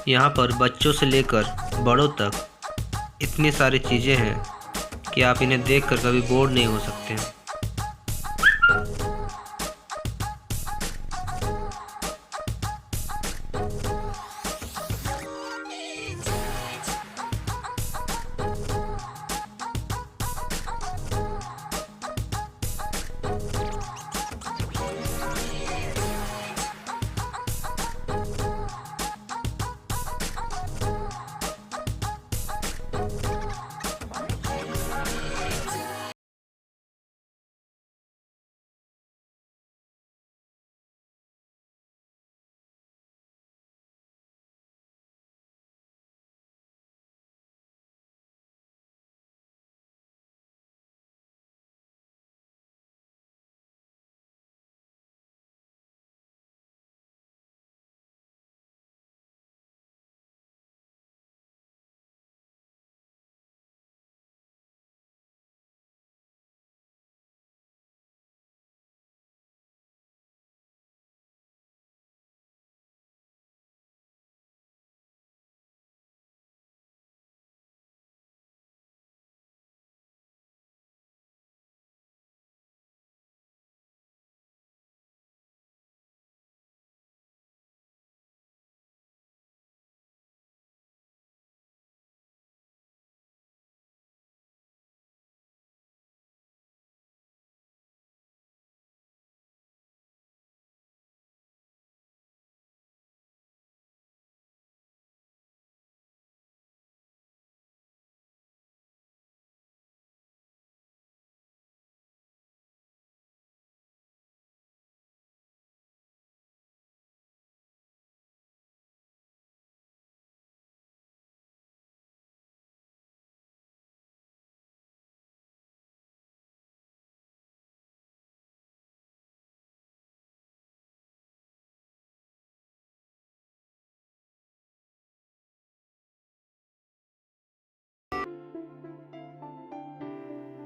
यहाँ पर बच्चों से लेकर बड़ों तक इतनी सारी चीज़ें हैं कि आप इन्हें देखकर कभी बोर नहीं हो सकते।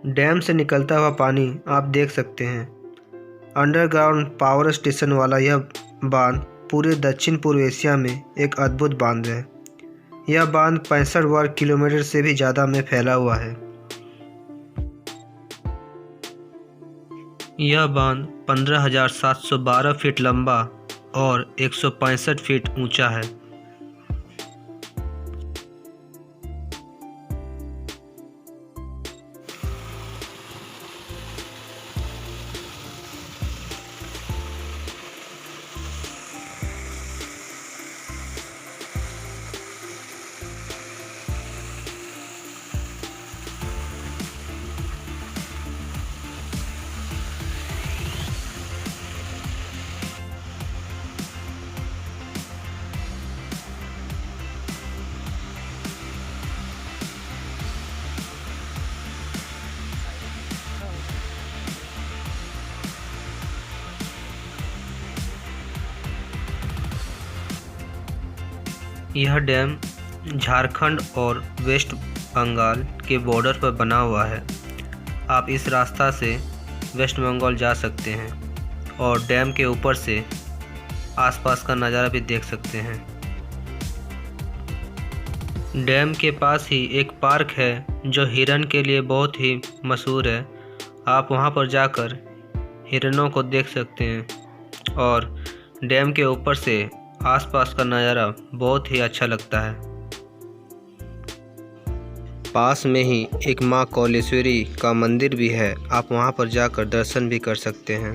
डैम से निकलता हुआ पानी आप देख सकते हैं। अंडरग्राउंड पावर स्टेशन वाला यह बांध पूरे दक्षिण पूर्व एशिया में एक अद्भुत बांध है। यह बांध 65 वर्ग किलोमीटर से भी ज़्यादा में फैला हुआ है। यह बांध 15,712 फीट लंबा और 165 फीट ऊंचा है। यह डैम झारखंड और वेस्ट बंगाल के बॉर्डर पर बना हुआ है। आप इस रास्ता से वेस्ट बंगाल जा सकते हैं और डैम के ऊपर से आसपास का नज़ारा भी देख सकते हैं। डैम के पास ही एक पार्क है जो हिरन के लिए बहुत ही मशहूर है। आप वहां पर जाकर हिरनों को देख सकते हैं और डैम के ऊपर से आसपास का नज़ारा बहुत ही अच्छा लगता है। पास में ही एक माँ कौलेश्वरी का मंदिर भी है। आप वहां पर जाकर दर्शन भी कर सकते हैं।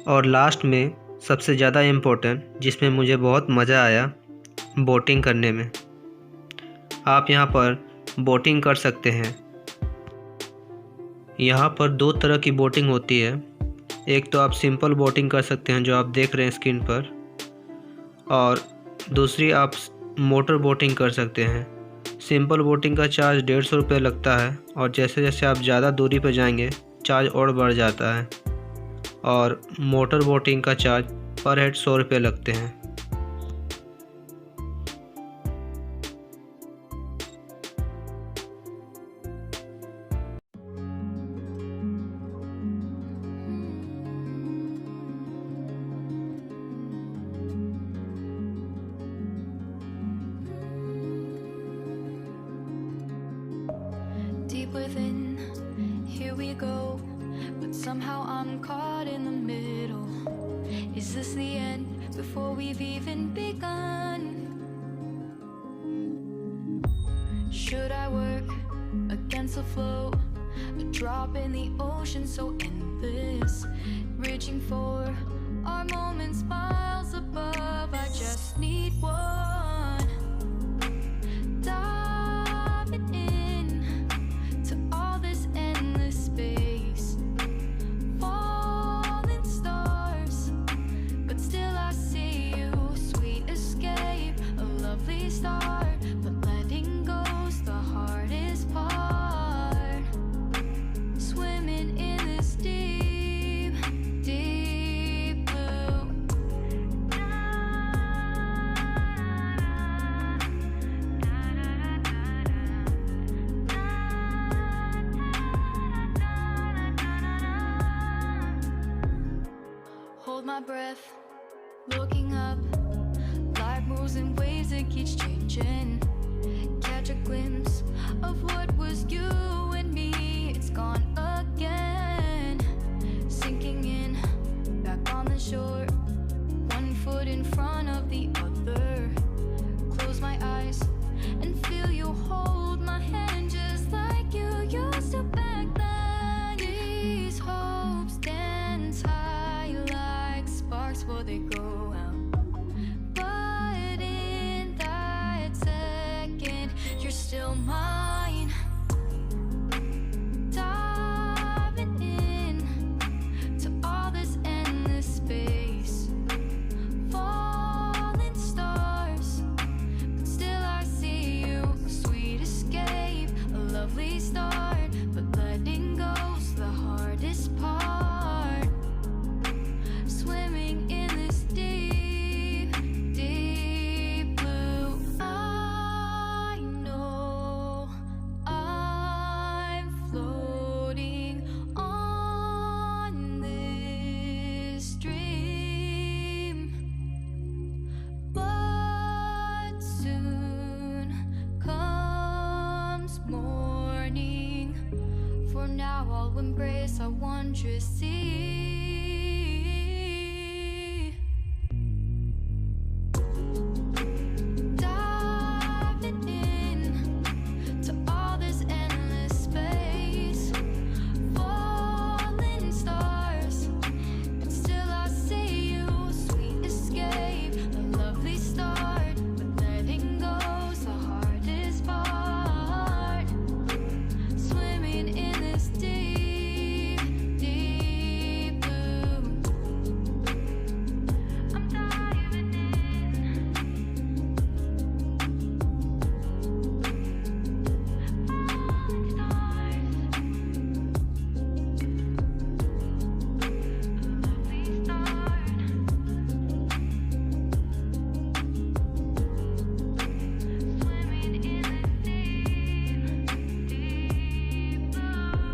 और लास्ट में सबसे ज़्यादा इम्पोर्टेंट, जिसमें मुझे बहुत मज़ा आया बोटिंग करने में। आप यहाँ पर बोटिंग कर सकते हैं। यहाँ पर दो तरह की बोटिंग होती है। एक तो आप सिंपल बोटिंग कर सकते हैं जो आप देख रहे हैं स्क्रीन पर, और दूसरी आप मोटर बोटिंग कर सकते हैं। सिंपल बोटिंग का चार्ज 150 रुपये लगता है और जैसे जैसे आप ज़्यादा दूरी पर जाएंगे चार्ज और बढ़ जाता है, और मोटर बोटिंग का चार्ज पर हेड 100 रुपये लगते हैं। Deep within, here we go, but somehow I'm caught in the middle. Is this the end before we've even begun? Should I work against the flow, a drop in the ocean so endless, reaching for our moments miles above? I just need one. Diving in to all this endless space, falling stars, but still I see you. Sweet escape, a lovely start, but letting go's the hardest part. Swimming in this deep, deep blue. Hold my breath, looking up. Life moves in waves, it keeps changing. Catch a glimpse of what was you and me. It's gone again. Sinking in, back on the shore. One foot in front of the other. Close my eyes and feel you hold my hand just like you used to back then. These hopes dance high like sparks before they go out. But in that second, you're still mine. Diving in to all this endless space, falling stars, but still I see you. A sweet escape, a lovely start, but letting go's the hardest part. Swimming in this deep, deep blue. I know I'm floating on this dream, but soon comes morning. For now I'll embrace our wondrous sea.